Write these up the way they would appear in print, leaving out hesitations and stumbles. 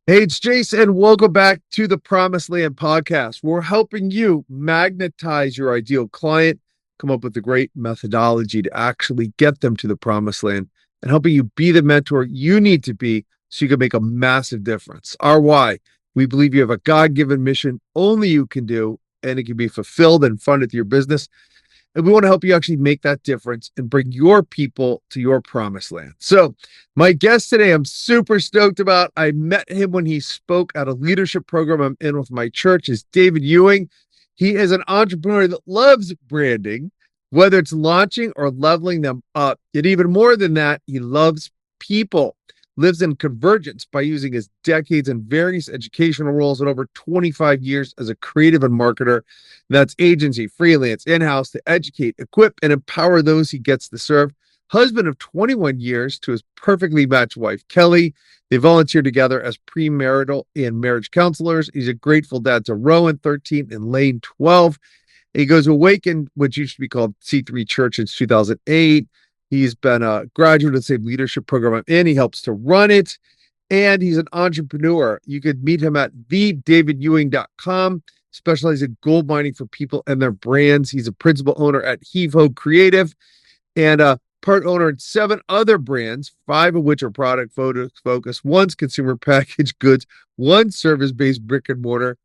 Hey, it's Jase, and welcome back to the Promised Land podcast. We're helping you magnetize your ideal client, come up with a great methodology to actually get them to the Promised Land, and helping you be the mentor you need to be so you can make a massive difference. Our why: we believe you have a God given mission only you can do, and it can be fulfilled and funded through your business. And we want to help you actually make that difference and bring your people to your promised land. So, my guest today, I'm super stoked about. I met him when he spoke at a leadership program I'm in with my church, is David Ewing. He is an entrepreneur that loves branding, whether it's launching or leveling them up. And even more than that, he loves people, lives in convergence by using his decades in various educational roles and over 25 years as a creative and marketer. That's agency, freelance, in-house to educate, equip, and empower those he gets to serve. Husband of 21 years to his perfectly matched wife, Kelly. They volunteer together as premarital and marriage counselors. He's a grateful dad to Rowan, 13, and Lane, 12. He goes Awakened, which used to be called C3 Church, since 2008. He's been a graduate of the same leadership program I'm in. He helps to run it. And he's an entrepreneur. You could meet him at thedavidewing.com, specializing in gold mining for people and their brands. He's a principal owner at Heave Ho Creative and a part owner in 7 other brands, 5 of which are product focused, one's consumer packaged goods, one service-based brick and mortar,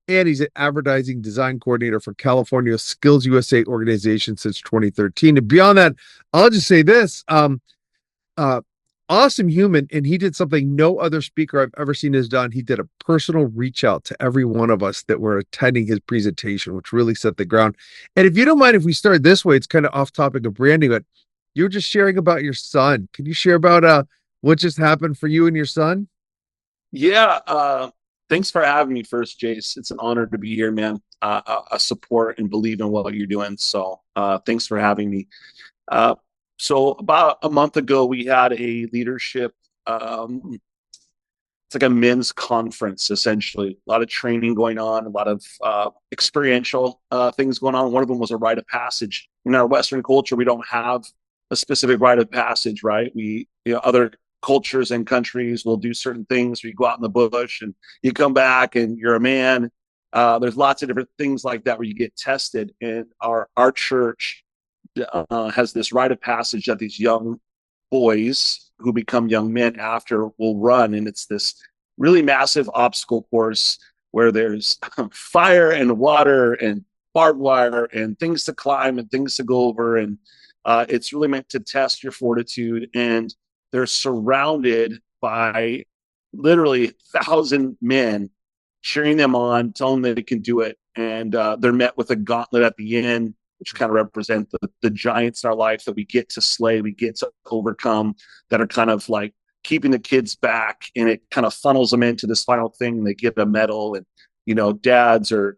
and he's an advertising design coordinator for California Skills USA organization since 2013. And beyond that, I'll just say this: uh, awesome human, and he did something no other speaker I've ever seen has done. He did a personal reach out to every one of us that were attending his presentation, which really set the ground. And if you don't mind, if we start this way, it's kind of off topic of branding, but you were just sharing about your son. Can you share about what just happened for you and your son? Yeah, thanks for having me first, Jase. It's an honor to be here, man. I support and believe in what you're doing. So thanks for having me. Uh, so about a month ago, we had a leadership, um, it's like a men's conference, essentially. A lot of training going on, a lot of experiential things going on. One of them was a rite of passage. In our Western culture, we don't have a specific rite of passage, right? Other cultures and countries will do certain things where you go out in the bush and you come back and you're a man. There's lots of different things like that where you get tested. And our church has this rite of passage that these young boys who become young men after will run. And it's this really massive obstacle course where there's fire and water and barbed wire and things to climb and things to go over. And it's really meant to test your fortitude. And they're surrounded by literally 1,000 men cheering them on, telling them they can do it. And they're met with a gauntlet at the end, which kind of represent the giants in our life that we get to slay, we get to overcome, that are kind of like keeping the kids back. And it kind of funnels them into this final thing. They get a medal, and, dads or,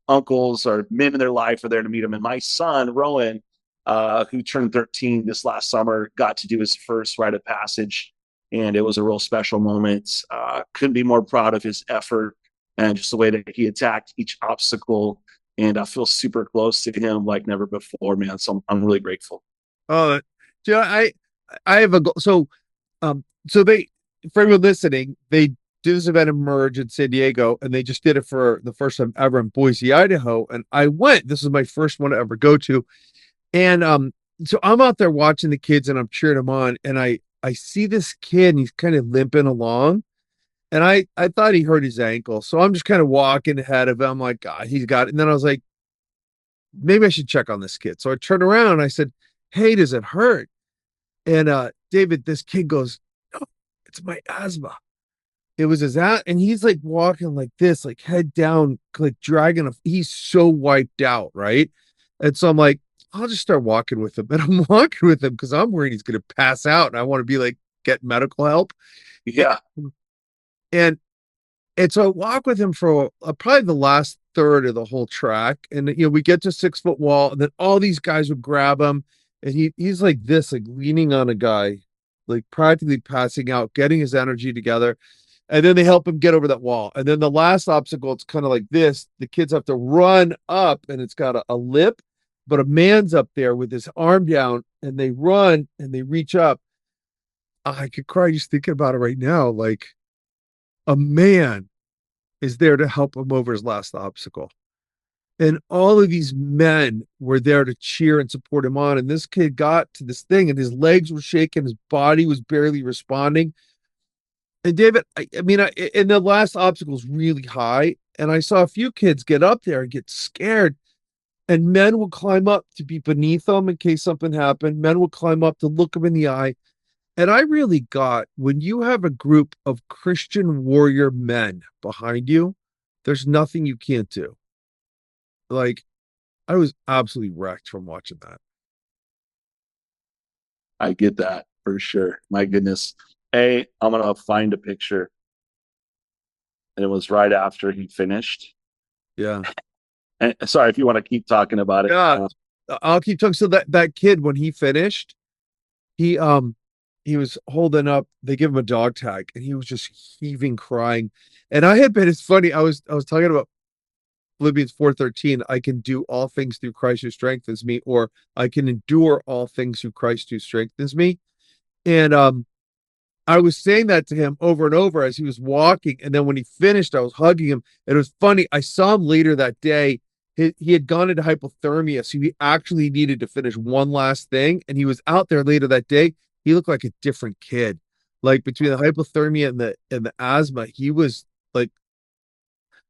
uncles or men in their life are there to meet them. And my son, Rowan, who turned 13 this last summer, got to do his first rite of passage. And it was a real special moment. Couldn't be more proud of his effort and just the way that he attacked each obstacle. And I feel super close to him like never before, man. So I'm really grateful. Oh, yeah, I have a goal. So they, for everyone listening, they do this event Emerge in San Diego, and they just did it for the first time ever in Boise, Idaho. And I went. This is my first one to ever go to. And so I'm out there watching the kids and I'm cheering them on. And I see this kid and he's kind of limping along. And I thought he hurt his ankle. So I'm just kind of walking ahead of him. I'm like, God, he's got it. And then I was like, maybe I should check on this kid. So I turned around and I said, hey, does it hurt? And David, this kid goes, no, it's my asthma. It was his out, and he's like walking like this, like head down, like dragging he's so wiped out, right? And so I'm like, I'll just start walking with him. And I'm walking with him because I'm worried he's gonna pass out and I want to be like, get medical help. Yeah. And and so I walk with him for probably the last third of the whole track. And we get to 6 foot wall, and then all these guys would grab him, and he's like this, like leaning on a guy, like practically passing out, getting his energy together. And then they help him get over that wall. And then the last obstacle, it's kind of like this. The kids have to run up, and it's got a lip, but a man's up there with his arm down, and they run and they reach up. I could cry just thinking about it right now. Like, a man is there to help him over his last obstacle. And all of these men were there to cheer and support him on. And this kid got to this thing and his legs were shaking, his body was barely responding. And David, and the last obstacle is really high. And I saw a few kids get up there and get scared. And men will climb up to be beneath them in case something happened. Men will climb up to look them in the eye. And I really got when you have a group of Christian warrior men behind you, there's nothing you can't do. Like, I was absolutely wrecked from watching that. I get that for sure. My goodness. I'm gonna find a picture, and it was right after he finished. Yeah. And sorry if you want to keep talking about it. Yeah. I'll keep talking. So that kid, when he finished, he he was holding up, they give him a dog tag, and he was just heaving, crying. And I had been, it's funny, I was talking about Philippians 4:13, I can do all things through Christ who strengthens me, or I can endure all things through Christ who strengthens me. And I was saying that to him over and over as he was walking. And then when he finished, I was hugging him. And it was funny. I saw him later that day. He had gone into hypothermia. So he actually needed to finish one last thing. And he was out there later that day. He looked like a different kid. Like between the hypothermia and the asthma, he was like,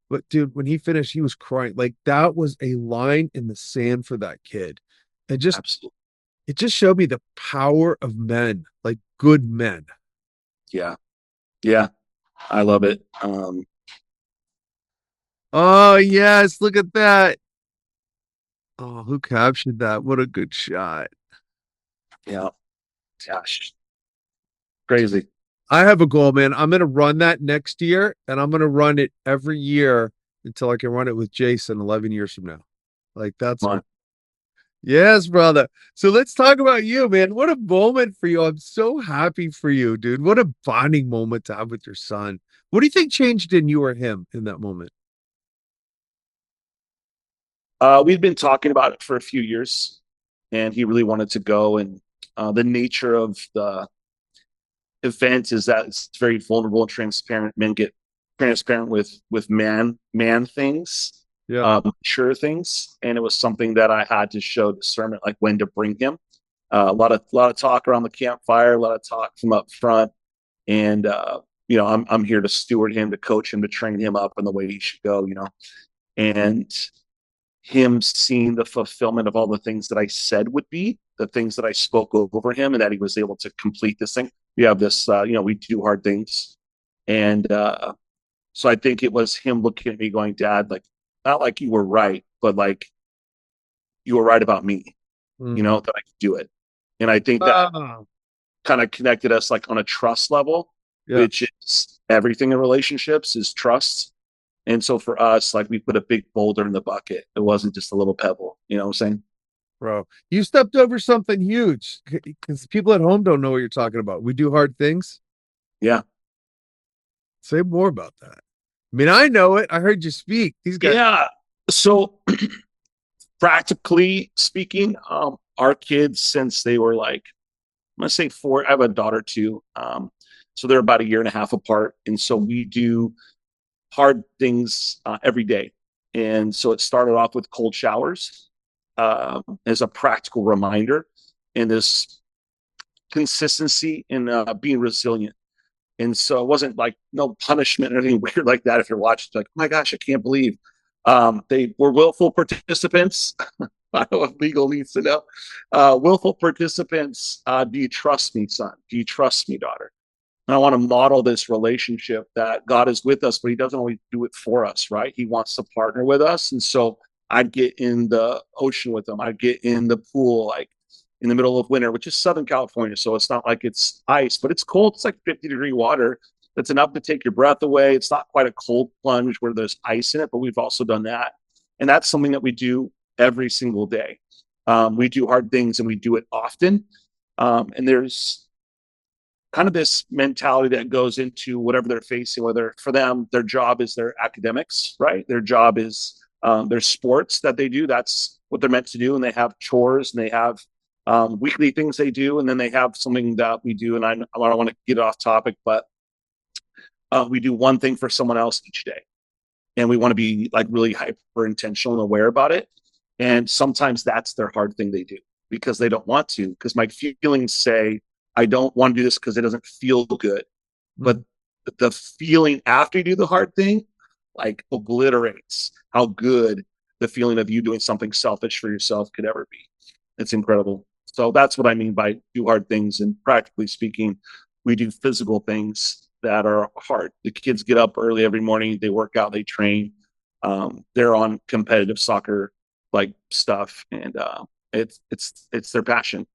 but dude, when he finished, he was crying. Like that was a line in the sand for that kid. And just Absolutely. it just showed me the power of men, like good men. Yeah. Yeah. I love it. Oh, yes. Look at that. Oh, who captured that? What a good shot. Yeah. Gosh. Crazy. I have a goal, man. I'm going to run that next year and I'm going to run it every year until I can run it with Jason 11 years from now. Like that's Come on. yes, brother. So let's talk about you, man. What a moment for you. I'm so happy for you, dude. What a bonding moment to have with your son. What do you think changed in you or him in that moment? We've been talking about it for a few years, and he really wanted to go. And the nature of the event is that it's very vulnerable and transparent. Men get transparent with man things, Yeah. sure things, and it was something that I had to show discernment, like when to bring him. A lot of talk around the campfire, a lot of talk from up front, and I'm here to steward him, to coach him, to train him up in the way he should go. And him seeing the fulfillment of all the things that I said would be, the things that I spoke over him, and that he was able to complete this thing. We have this, we do hard things. And so I think it was him looking at me going, Dad, like, not like you were right, but like you were right about me, Mm. that I could do it. And I think that Ah, kind of connected us like on a trust level, yeah, which is everything in relationships is trust. And so for us, like we put a big boulder in the bucket. It wasn't just a little pebble. You know what I'm saying? bro. You stepped over something huge because people at home don't know what you're talking about. We do hard things. Yeah. Say more about that. I mean, I know it. I heard you speak. These guys, Yeah. So practically speaking, our kids, since they were like, I'm gonna say four, I have a daughter too. So they're about a year and a half apart. And so we do hard things every day. And so it started off with cold showers as a practical reminder and this consistency in being resilient. And so it wasn't like no punishment or anything weird like that. If you're watching, like, oh my gosh, I can't believe they were willful participants. I don't know if legal needs to know. Willful participants. Do you trust me, son? Do you trust me, daughter? And I want to model this relationship that God is with us, but he doesn't always do it for us, right? He wants to partner with us. And so I'd get in the ocean with them. I'd get in the pool, like in the middle of winter, which is Southern California. So it's not like it's ice, but it's cold. It's like 50-degree water. That's enough to take your breath away. It's not quite a cold plunge where there's ice in it, but we've also done that. And that's something that we do every single day. We do hard things and we do it often. And there's kind of this mentality that goes into whatever they're facing, whether for them, their job is their academics, right? Their job is their sports that they do. That's what they're meant to do. And they have chores and they have weekly things they do. And then they have something that we do. And I don't want to get off topic, but We do one thing for someone else each day, and we want to be like really hyper intentional and aware about it. And sometimes that's their hard thing they do because they don't want to. Because my feelings say, I don't want to do this because it doesn't feel good. But Mhm. the feeling after you do the hard thing, like obliterates how good the feeling of you doing something selfish for yourself could ever be. It's incredible. So that's what I mean by do hard things. And practically speaking, we do physical things that are hard. The kids get up early every morning, they work out, they train. They're on competitive soccer like stuff, and it's their passion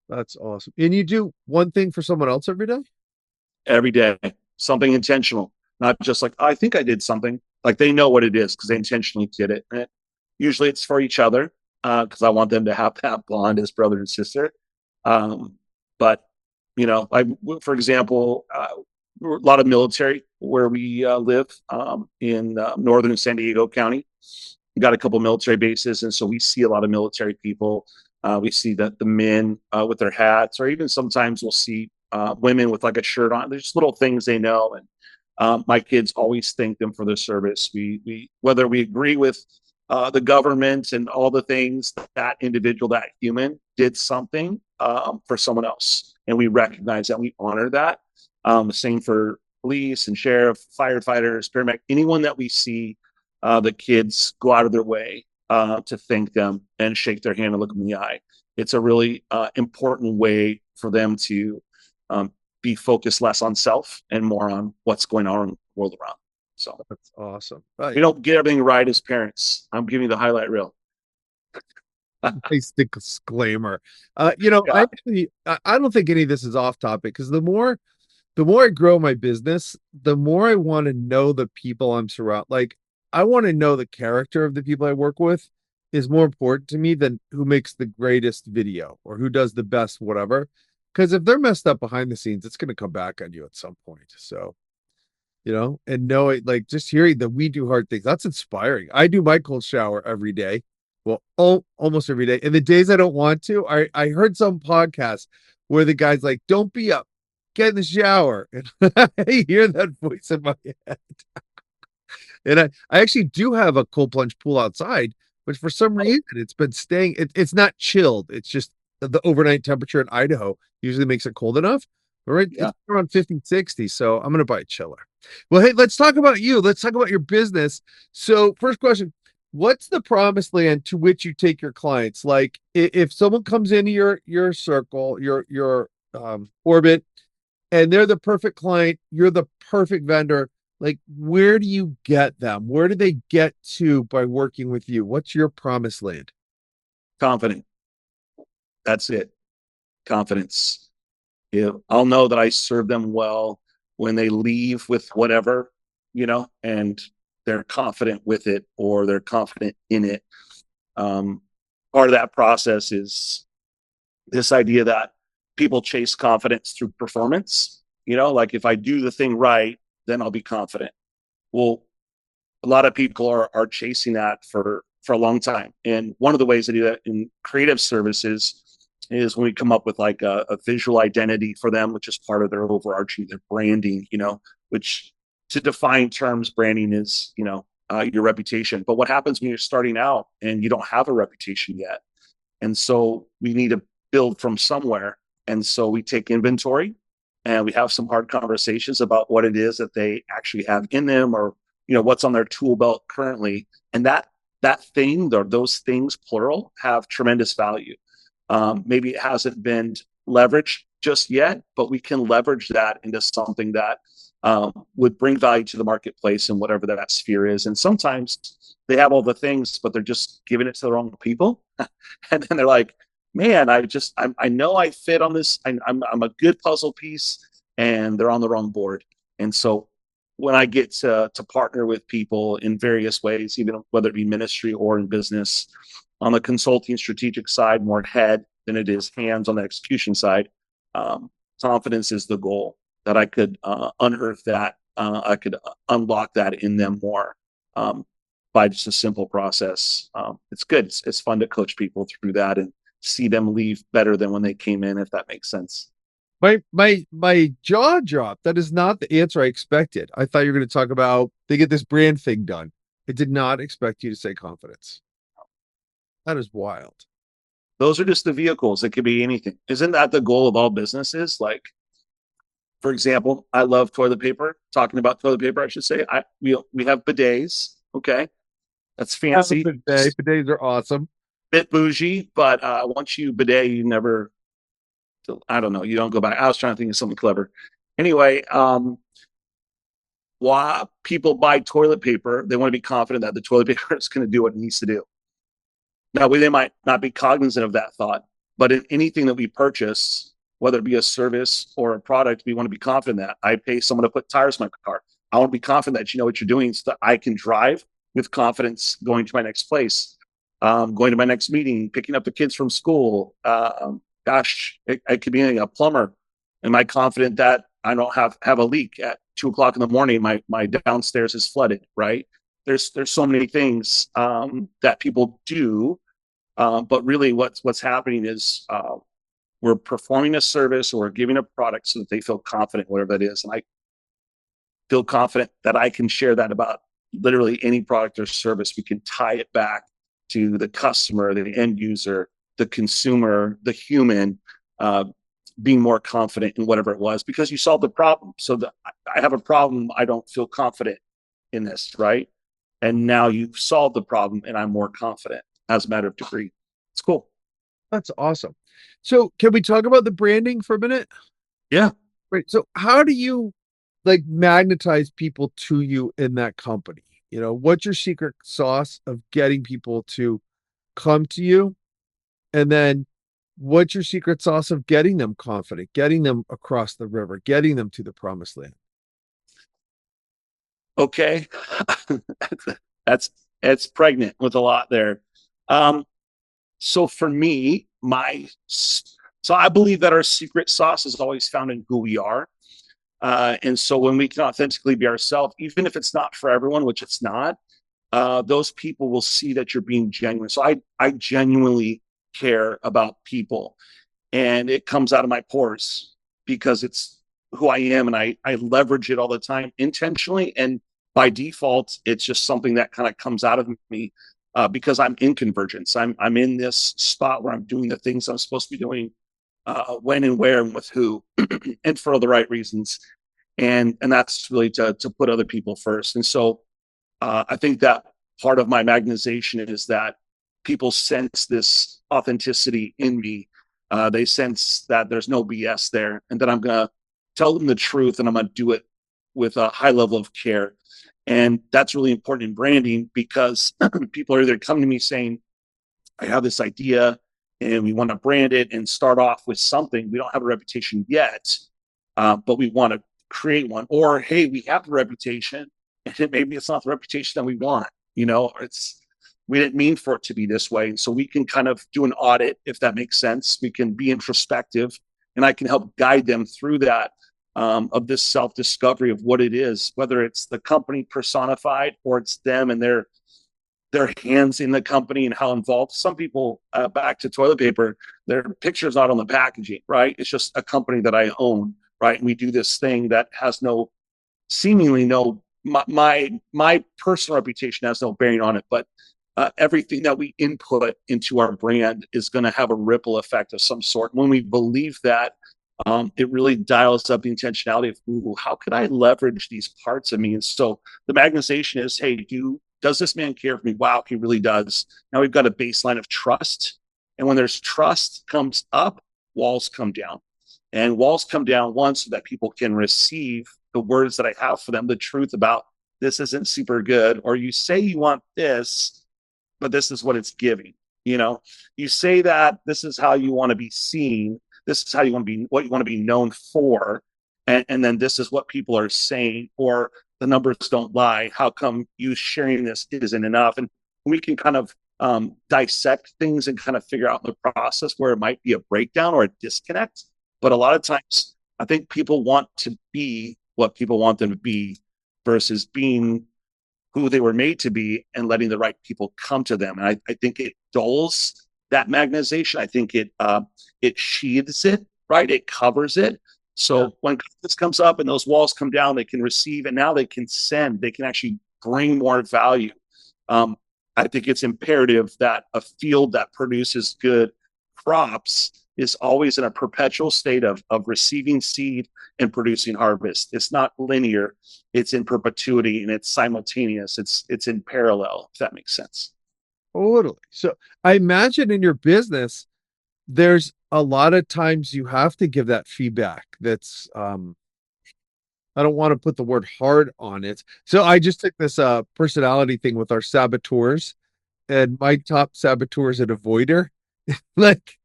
That's awesome. And you do one thing for someone else every day? every day. Something intentional, not just like I think I did something. Like they know what it is because they intentionally did it. And usually it's for each other because I want them to have that bond as brother and sister. But like for example, a lot of military where we live in northern San Diego County. We got a couple military bases, and so we see a lot of military people. We see that the men with their hats, or even sometimes we'll see women with like a shirt on. There's just little things they know, and my kids always thank them for their service. We whether we agree with the government and all the things that individual, that human did something for someone else, and we recognize that, we honor that. Same for police and sheriff, firefighters, paramedic, anyone that we see. The kids go out of their way to thank them and shake their hand and look them in the eye. It's a really important way for them to um, be focused less on self and more on what's going on in the world around. So That's awesome. we don't get everything right as parents. I'm giving you the highlight reel. Nice disclaimer. I Yeah, actually, I don't think any of this is off topic because the more I grow my business, the more I want to know the people I'm surrounded. Like, I want to know the character of the people I work with is more important to me than who makes the greatest video or who does the best whatever. Because if they're messed up behind the scenes, it's going to come back on you at some point. So, and knowing, like, just hearing that we do hard things, that's inspiring. I do my cold shower every day. Well, almost every day. And the days I don't want to, I heard some podcast where the guy's like, don't be up, get in the shower. And I hear that voice in my head. And I actually do have a cold plunge pool outside, but for some reason it's been staying, it's not chilled. It's just the overnight temperature in Idaho usually makes it cold enough. All right, yeah. it's around 50, 60. So I'm gonna buy a chiller. Well, hey, let's talk about you. Let's talk about your business. So, first question, what's the promised land to which you take your clients? Like if someone comes into your circle, your orbit, and they're the perfect client, you're the perfect vendor. Like, where do you get them? Where do they get to by working with you? What's your promised land? Confident. That's it. Confidence. Yeah, I'll know that I serve them well when they leave with whatever, and they're confident with it or they're confident in it. Um, Part of that process is this idea that people chase confidence through performance. Like if I do the thing right, then I'll be confident. Well, a lot of people are chasing that for a long time. And one of the ways to do that in creative services is when we come up with like a visual identity for them, which is part of their overarching their branding, which to define terms, branding is, your reputation. But what happens when you're starting out and you don't have a reputation yet? And so we need to build from somewhere. And so we take inventory and we have some hard conversations about what it is that they actually have in them, or what's on their tool belt currently. And that thing, or those things plural, have tremendous value. Maybe it hasn't been leveraged just yet, but we can leverage that into something that would bring value to the marketplace in whatever that sphere is. And sometimes they have all the things, but they're just giving it to the wrong people. And then they're like, man, I know I fit on this. I'm a good puzzle piece, and they're on the wrong board. And so when I get to partner with people in various ways, even whether it be ministry or in business, on the consulting strategic side, more head than it is hands on the execution side. Um, Confidence is the goal, that I could unearth that, I could unlock that in them more by just a simple process. It's good. It's fun to coach people through that and see them leave better than when they came in, if that makes sense. My jaw dropped. That is not the answer I expected. I thought you were going to talk about they get this brand thing done. I did not expect you to say confidence. That is wild. Those are just the vehicles. It could be anything. Isn't that the goal of all businesses? Like, for example, I love toilet paper. Talking about toilet paper, I should say. We have bidets. Okay, that's Have a fancy. bidet. Bidets are awesome. Bit bougie, but once you bidet, you never. I don't know. You don't go back. I was trying to think of something clever. Anyway, why people buy toilet paper? They want to be confident that the toilet paper is going to do what it needs to do. Now, they might not be cognizant of that thought, but in anything that we purchase, whether it be a service or a product, we want to be confident that I pay someone to put tires in my car. I want to be confident that you know what you're doing so that I can drive with confidence going to my next place, going to my next meeting, picking up the kids from school. Gosh, it could be a plumber. Am I confident that I don't have a leak at 2 o'clock in the morning? My downstairs is flooded, right? There's so many things that people do, but really what's happening is we're performing a service or giving a product so that they feel confident, whatever that is. And I feel confident that I can share that about literally any product or service. We can tie it back to the customer, the end user, the consumer, the human, being more confident in whatever it was because you solved the problem. So I have a problem. I don't feel confident in this, right? And now you've solved the problem and I'm more confident as a matter of degree. It's cool. That's awesome. So can we talk about the branding for a minute? Yeah. Right. So how do you like magnetize people to you in that company? You know, what's your secret sauce of getting people to come to you? And then what's your secret sauce of getting them confident, getting them across the river, getting them to the promised land? Okay. that's it's pregnant with a lot there. Um, so for me, so I believe that our secret sauce is always found in who we are. And so when we can authentically be ourselves, even if it's not for everyone, which it's not, those people will see that you're being genuine. So I genuinely care about people and it comes out of my pores because it's who I am and I leverage it all the time intentionally. And by default, it's just something that kind of comes out of me because I'm in convergence. I'm in this spot where I'm doing the things I'm supposed to be doing, when and where and with who, and for all the right reasons. And that's really to put other people first. And so I think that part of my magnetization is that people sense this authenticity in me. They sense that there's no BS there, and that I'm going to tell them the truth, and I'm going to do it with a high level of care. And that's really important in branding because people are either coming to me saying, I have this idea and we want to brand it and start off with something. We don't have a reputation yet, but we want to create one. Or, hey, we have a reputation and maybe it's not the reputation that we want. You know, we didn't mean for it to be this way. So we can kind of do an audit, if that makes sense. We can be introspective and I can help guide them through that, of this self-discovery of what it is, whether it's the company personified or it's them and their hands in the company and how involved. Some people, back to toilet paper, their picture's not on the packaging, right? It's just a company that I own, right? And we do this thing that has seemingly no, my personal reputation has no bearing on it, but everything that we input into our brand is going to have a ripple effect of some sort. When we believe that, it really dials up the intentionality of, ooh, how could I leverage these parts of me? And so the magnetization is, hey, does this man care for me? Wow, he really does. Now we've got a baseline of trust. And when there's trust comes up, walls come down. And walls come down once so that people can receive the words that I have for them, the truth about this isn't super good, or you say you want this, but this is what it's giving. You know, you say that this is how you want to be seen. This is how you want to be, what you want to be known for. And then this is what people are saying, or the numbers don't lie. How come you sharing this isn't enough? And we can kind of dissect things and kind of figure out in the process where it might be a breakdown or a disconnect. But a lot of times, I think people want to be what people want them to be versus being who they were made to be and letting the right people come to them. And I think it dulls that magnetization. I think it sheathes it, right? It covers it So when this comes up and those walls come down, they can receive, and now they can send. They can actually bring more value. Um, I think it's imperative that a field that produces good crops is always in a perpetual state of receiving seed and producing harvest. It's not linear; it's in perpetuity and it's simultaneous. It's in parallel. If that makes sense. Totally. So I imagine in your business, there's a lot of times you have to give that feedback. That's I don't want to put the word hard on it. So I just took this personality thing with our saboteurs, and my top saboteur is an avoider. Like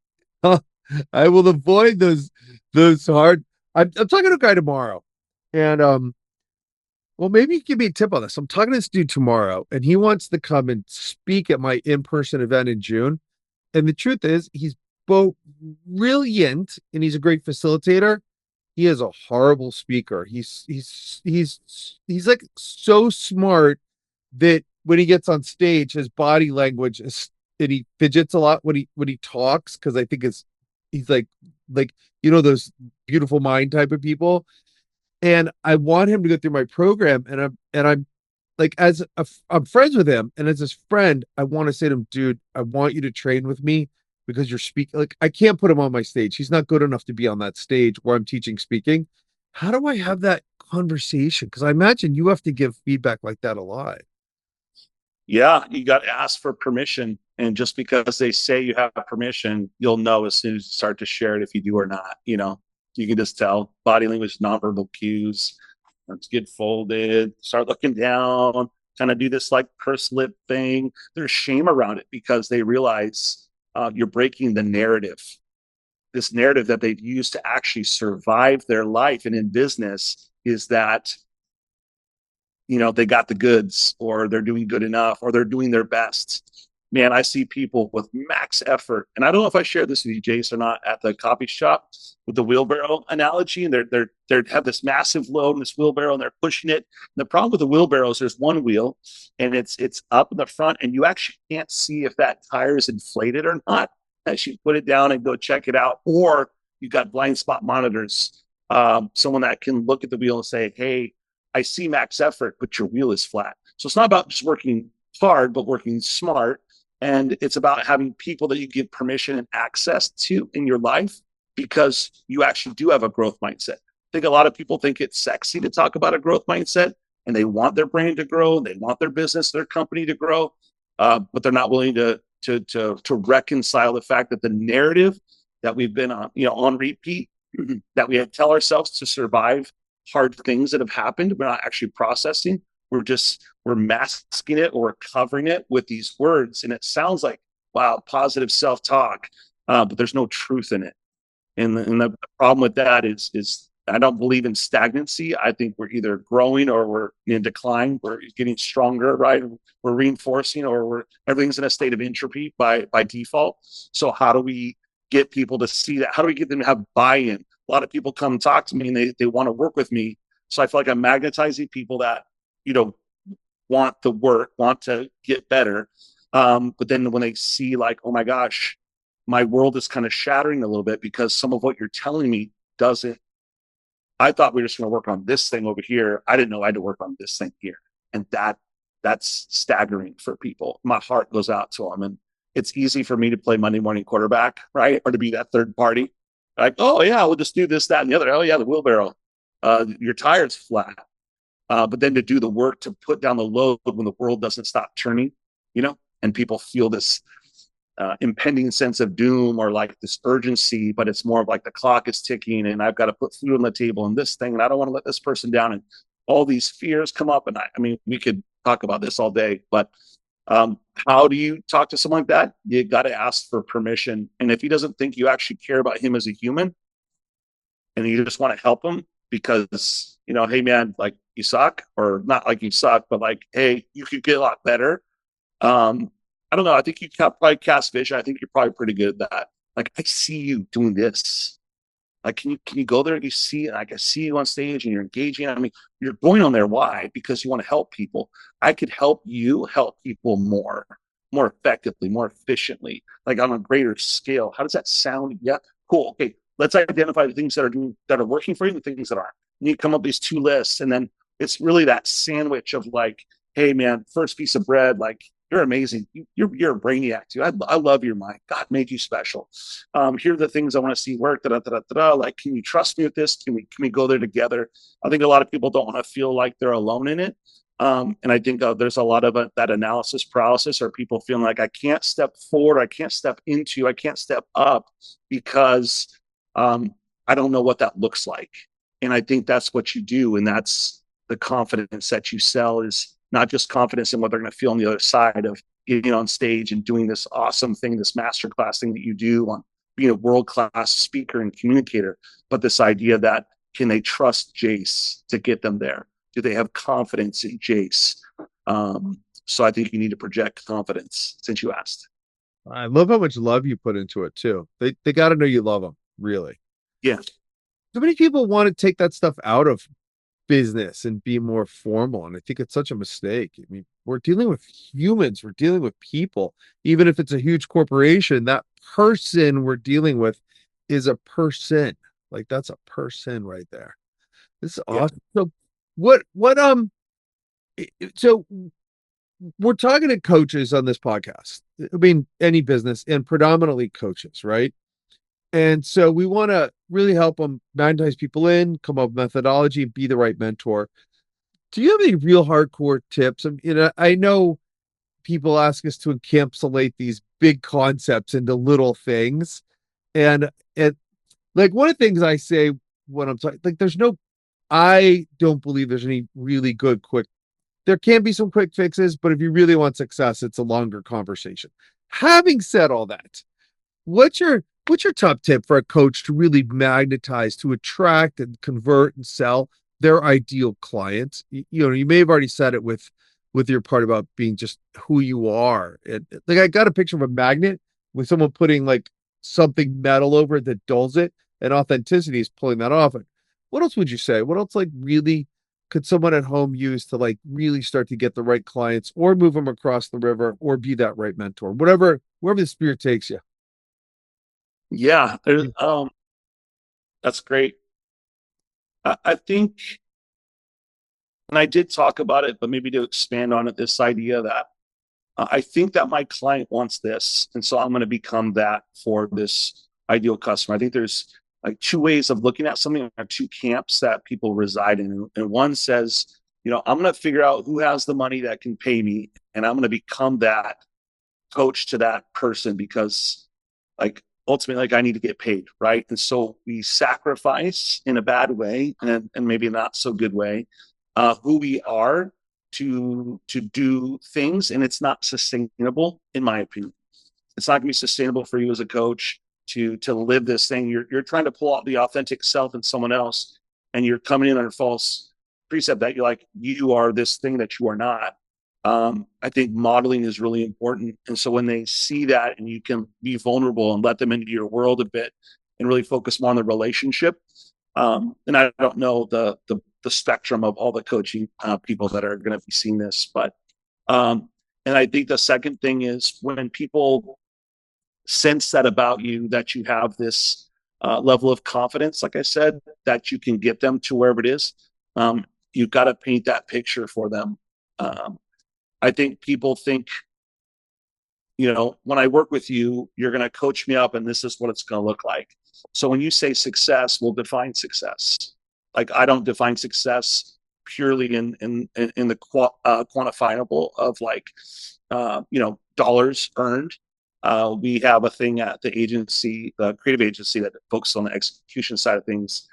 uh, I will avoid those hard. I'm talking to a guy tomorrow, and well, maybe you give me a tip on this. I'm talking to this dude tomorrow, and he wants to come and speak at my in-person event in June. And the truth is, he's both brilliant and he's a great facilitator. He is a horrible speaker. He's like so smart that when he gets on stage, his body language is, and he fidgets a lot when he talks, because I think it's he's like those beautiful mind type of people. And I want him to go through my program, and I'm like, I'm friends with him, and as his friend, I want to say to him, dude, I want you to train with me because you're speaking. Like, I can't put him on my stage. He's not good enough to be on that stage where I'm teaching speaking. How do I have that conversation? Because I imagine you have to give feedback like that a lot. Yeah, you got to ask for permission. And just because they say you have permission, you'll know as soon as you start to share it if you do or not. You can just tell body language, nonverbal cues. Let's get folded, start looking down, kind of do this like purse lip thing. There's shame around it because they realize you're breaking the narrative, this narrative that they've used to actually survive their life. And in business, is that they got the goods, or they're doing good enough, or they're doing their best. Man, I see people with max effort. And I don't know if I shared this with you, Jase, or not, at the coffee shop with the wheelbarrow analogy. And they have this massive load in this wheelbarrow and they're pushing it. And the problem with the wheelbarrows, there's one wheel and it's up in the front, and you actually can't see if that tire is inflated or not as you put it down and go check it out. Or you got blind spot monitors, someone that can look at the wheel and say, hey, I see max effort, but your wheel is flat. So it's not about just working hard, but working smart. And it's about having people that you give permission and access to in your life, because you actually do have a growth mindset. I think a lot of people think it's sexy to talk about a growth mindset, and they want their brain to grow. They want their business, their company to grow, but they're not willing to reconcile the fact that the narrative that we've been on repeat, that we tell ourselves to survive hard things that have happened, we're not actually processing. We're masking it, or we're covering it with these words, and it sounds like, wow, positive self-talk, but there's no truth in it. And the problem with that is I don't believe in stagnancy. I think we're either growing or we're in decline. We're getting stronger, right? We're reinforcing, or everything's in a state of entropy by default. So how do we get people to see that? How do we get them to have buy-in? A lot of people come talk to me and they want to work with me. So I feel like I'm magnetizing people that, want the work, want to get better. But then when they see like, oh my gosh, my world is kind of shattering a little bit because some of what you're telling me doesn't, I thought we were just going to work on this thing over here. I didn't know I had to work on this thing here. And that's staggering for people. My heart goes out to them. And it's easy for me to play Monday morning quarterback, right? Or to be that third party. Like, oh yeah, we'll just do this, that, and the other. Oh yeah, the wheelbarrow. Your tire's flat. But then to do the work to put down the load when the world doesn't stop turning, and people feel this impending sense of doom, or like this urgency, but it's more of like the clock is ticking and I've got to put food on the table and this thing, and I don't want to let this person down. And all these fears come up. And I mean, we could talk about this all day, but how do you talk to someone like that? You got to ask for permission. And if he doesn't think you actually care about him as a human, and you just want to help him because, hey man, like you suck, or not like you suck, but like, hey, you could get a lot better. I don't know. I think you can probably cast vision. I think you're probably pretty good at that. Like, I see you doing this. Like, can you go there and you see, like, I see you on stage and you're engaging. I mean, you're going on there. Why? Because you want to help people. I could help you help people more effectively, more efficiently, like on a greater scale. How does that sound? Yeah, cool. Okay. let's identify the things that are working for you and the things that aren't. And you come up with these two lists, and then it's really that sandwich of like, hey man, first piece of bread, like you're amazing. You're a brainiac too. I love your mind. God made you special. Here are the things I want to see work. Da, da, da, da, da. Like, can you trust me with this? Can we go there together? I think a lot of people don't want to feel like they're alone in it. And I think there's a lot of that analysis paralysis, or people feeling like I can't step forward, I can't step into, I can't step up because I don't know what that looks like. And I think that's what you do, and that's the confidence that you sell, is not just confidence in what they're going to feel on the other side of getting on stage and doing this awesome thing, this masterclass thing that you do on being a world-class speaker and communicator, but this idea that can they trust Jase to get them there? Do they have confidence in Jase? So I think you need to project confidence, since you asked. I love how much love you put into it too. They got to know you love them, really. Yeah. So many people want to take that stuff out of business and be more formal, and I think it's such a mistake. I mean, we're dealing with humans, we're dealing with people. Even if it's a huge corporation, that person we're dealing with is a person. Like that's a person right there. This is Yeah. awesome. So what so we're talking to coaches on this podcast. I mean, any business and predominantly coaches, right? And so we want to really help them magnetize people in, come up with methodology, and be the right mentor. Do you have any real hardcore tips? I know people ask us to encapsulate these big concepts into little things. And like one of the things I say when I'm talking, like I don't believe there's any really good quick. There can be some quick fixes, but if you really want success, it's a longer conversation. Having said all that, what's your top tip for a coach to really magnetize, to attract and convert and sell their ideal clients? You may have already said it with your part about being just who you are. And like I got a picture of a magnet with someone putting like something metal over it that dulls it, and authenticity is pulling that off. What else would you say? What else like really could someone at home use to like really start to get the right clients or move them across the river or be that right mentor? Wherever the spirit takes you. Yeah. That's great. I think, and I did talk about it, but maybe to expand on it, this idea that I think that my client wants this, and so I'm going to become that for this ideal customer. I think there's like two ways of looking at something, or two camps that people reside in. And one says, I'm going to figure out who has the money that can pay me, and I'm going to become that coach to that person because, like, ultimately, like I need to get paid, right? And so we sacrifice in a bad way, and maybe a not so good way, who we are to do things, and it's not sustainable, in my opinion. It's not going to be sustainable for you as a coach to live this thing. You're trying to pull out the authentic self in someone else, and you're coming in under false precept that you're like you are this thing that you are not. I think modeling is really important, and so when they see that, and you can be vulnerable and let them into your world a bit, and really focus more on the relationship. And I don't know the spectrum of all the coaching people that are going to be seeing this, but and I think the second thing is when people sense that about you, that you have this level of confidence, like I said, that you can get them to wherever it is. You've got to paint that picture for them. I think people think, when I work with you, you're going to coach me up and this is what it's going to look like. So when you say success, we'll define success. Like I don't define success purely in the quantifiable of like, dollars earned. We have a thing at the agency, the creative agency, that focuses on the execution side of things.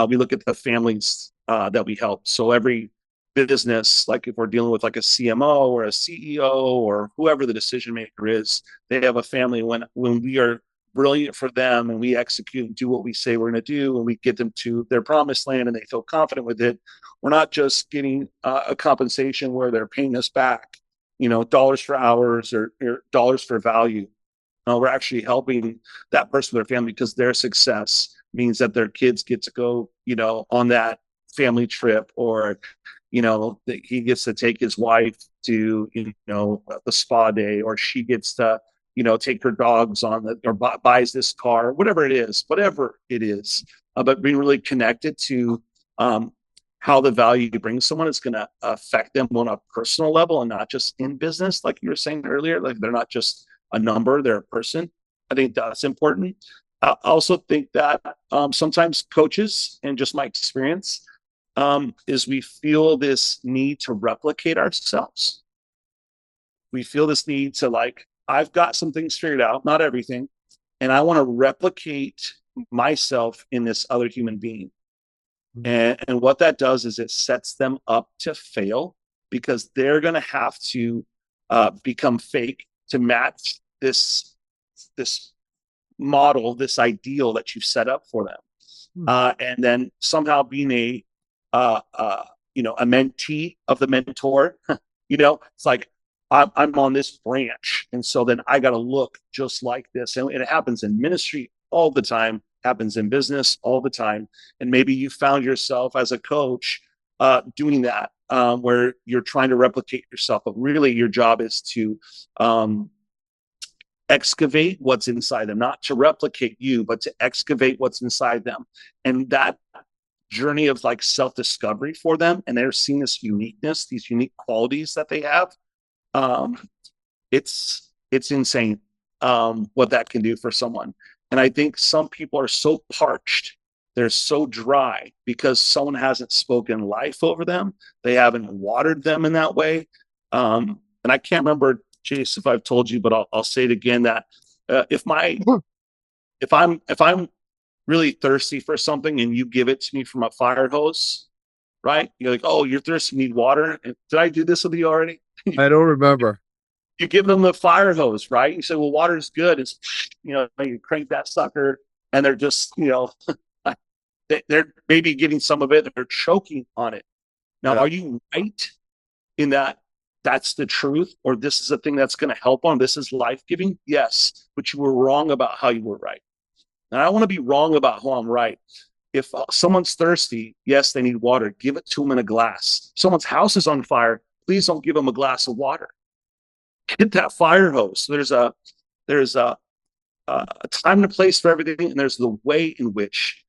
We look at the families that we help. So every business, like if we're dealing with like a CMO or a CEO or whoever the decision maker is, they have a family. When we are brilliant for them and we execute and do what we say we're going to do, and we get them to their promised land and they feel confident with it, we're not just getting a compensation where they're paying us back, dollars for hours or dollars for value. We're actually helping that person with their family because their success means that their kids get to go, on that family trip, or that he gets to take his wife to the spa day, or she gets to take her dogs on the, or buys this car, whatever it is, but being really connected to how the value you bring someone is going to affect them on a personal level and not just in business, like you were saying earlier. Like they're not just a number, they're a person. I think that's important. I also think that sometimes coaches, and just my experience, is we feel this need to replicate ourselves. We feel this need to, like, I've got some things figured out, not everything, and I want to replicate myself in this other human being. And what that does is it sets them up to fail because they're going to have to become fake to match this model, this ideal that you've set up for them, and then somehow being a mentee of the mentor. It's like I'm on this branch, and so then I got to look just like this, and it happens in ministry all the time, happens in business all the time. And maybe you found yourself as a coach doing that, where you're trying to replicate yourself, but really your job is to excavate what's inside them, not to replicate you, but to excavate what's inside them. And that journey of like self-discovery for them, and they're seeing this uniqueness, these unique qualities that they have. It's insane what that can do for someone. And I think some people are so parched, they're so dry because someone hasn't spoken life over them. They haven't watered them in that way. And I can't remember, Jase, if I've told you, but I'll say it again, that if I'm really thirsty for something and you give it to me from a fire hose, right? You're like, oh, you're thirsty, you need water. Did I do this with you already? I don't remember. You give them the fire hose, right? You say, well, water's good. It's, you crank that sucker, and they're just, they're maybe getting some of it. They're choking on it. Now, Are you right in that that's the truth, or this is a thing that's going to help them? This is life-giving? Yes, but you were wrong about how you were right. And I want to be wrong about how I'm right. If someone's thirsty, yes, they need water. Give it to them in a glass. If someone's house is on fire, please don't give them a glass of water. Get that fire hose. There's a time and a place for everything, and there's the way in which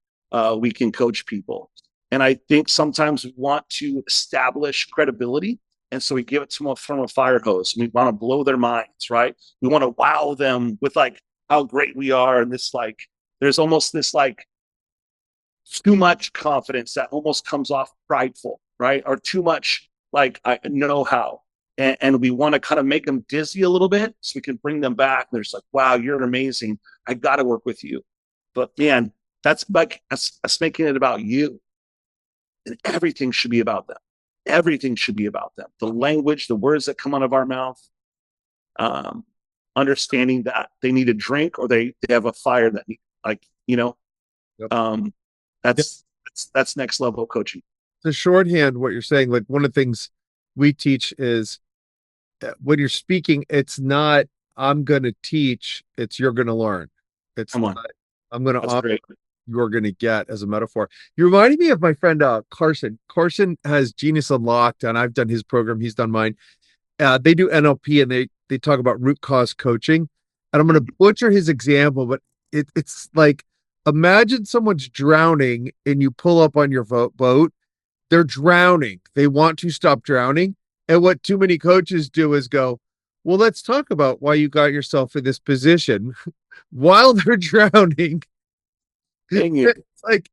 we can coach people. And I think sometimes we want to establish credibility, and so we give it to them from a fire hose. We want to blow their minds, right? We want to wow them with like how great we are, and this like there's almost this like too much confidence that almost comes off prideful, right? Or too much like I know how. And we want to kind of make them dizzy a little bit so we can bring them back. They're just like, wow, you're amazing. I got to work with you. But man, that's making it about you. And everything should be about them. Everything should be about them. The language, the words that come out of our mouth, understanding that they need a drink or they have a fire that need, yep. That's next level coaching. The shorthand, what you're saying, like one of the things we teach is when you're speaking, it's not I'm going to teach, it's you're going to learn. It's not, I'm going to offer, you're going to get, as a metaphor. You reminded me of my friend Carson. Carson has Genius Unlocked, and I've done his program. He's done mine. They do NLP, and they talk about root cause coaching. And I'm going to butcher his example, but it's like, imagine someone's drowning and you pull up on your boat. They're drowning. They want to stop drowning. And what too many coaches do is go, well, let's talk about why you got yourself in this position while they're drowning. Dang it. It's like,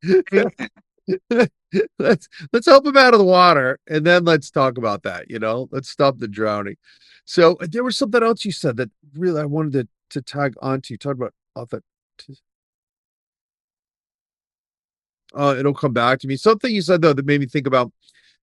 let's help them out of the water. And then let's talk about that. Let's stop the drowning. So there was something else you said that really I wanted to tag onto. You talked about authenticity. It'll come back to me. Something you said though that made me think about.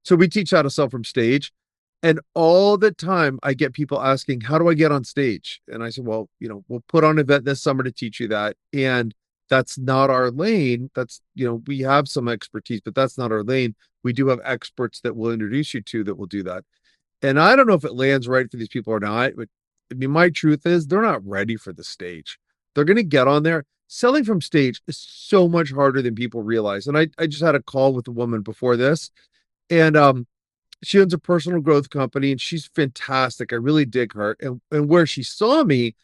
So we teach how to sell from stage, and all the time I get people asking, "How do I get on stage?" And I said, "Well, we'll put on an event this summer to teach you that." And that's not our lane. That's we have some expertise, but that's not our lane. We do have experts that we'll introduce you to that will do that. And I don't know if it lands right for these people or not. But I mean, my truth is they're not ready for the stage. They're going to get on there. Selling from stage is so much harder than people realize. And I just had a call with a woman before this, and she owns a personal growth company, and she's fantastic. I really dig her. And where she saw me,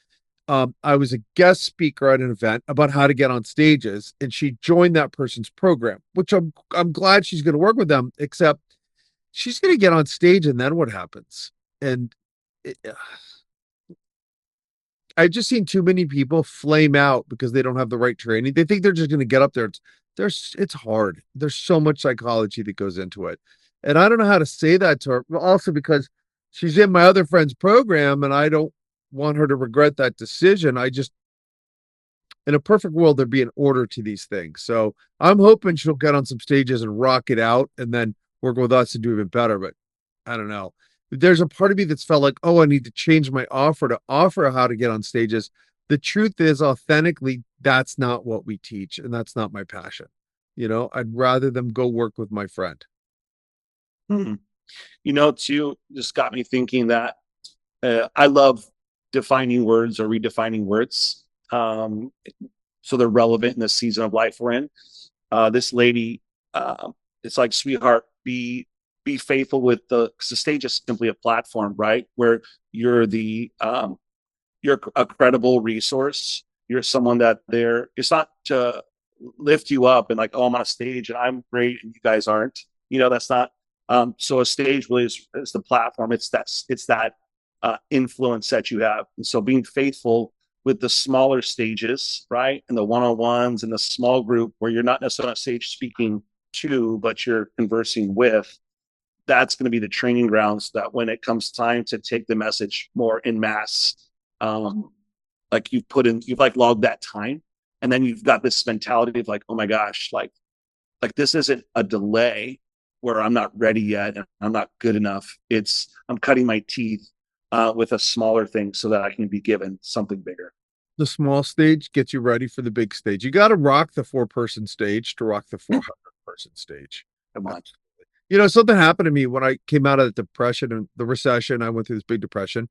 I was a guest speaker at an event about how to get on stages, and she joined that person's program, which I'm glad she's going to work with them, except she's going to get on stage, and then what happens? And it, I've just seen too many people flame out because they don't have the right training. They think they're just going to get up there. It's hard. There's so much psychology that goes into it. And I don't know how to say that to her. Also because she's in my other friend's program and I don't want her to regret that decision. I just in a perfect world there'd be an order to these things. So I'm hoping she'll get on some stages and rock it out and then work with us to do even better. But I don't know. There's a part of me that's felt like, oh, I need to change my offer to offer how to get on stages. The truth is, authentically, that's not what we teach, and that's not my passion. I'd rather them go work with my friend. Hmm. Too, just got me thinking that I love defining words or redefining words. So they're relevant in the season of life we're in. This lady, it's like, sweetheart, be faithful with because the stage is simply a platform, right? Where you're you're a credible resource. You're someone that it's not to lift you up and like, oh, I'm on a stage and I'm great and you guys aren't. That's not. So a stage really is the platform. It's that influence that you have. And so being faithful with the smaller stages, right? And the one-on-ones and the small group where you're not necessarily on stage speaking to, but you're conversing with, that's going to be the training grounds that when it comes time to take the message more in mass, like you've like logged that time. And then you've got this mentality of like, oh my gosh, like this isn't a delay where I'm not ready yet and I'm not good enough. I'm cutting my teeth with a smaller thing so that I can be given something bigger. The small stage gets you ready for the big stage. You got to rock the 4-person stage to rock the 400-person stage. Come on. Something happened to me when I came out of the depression and the recession. I went through this big depression.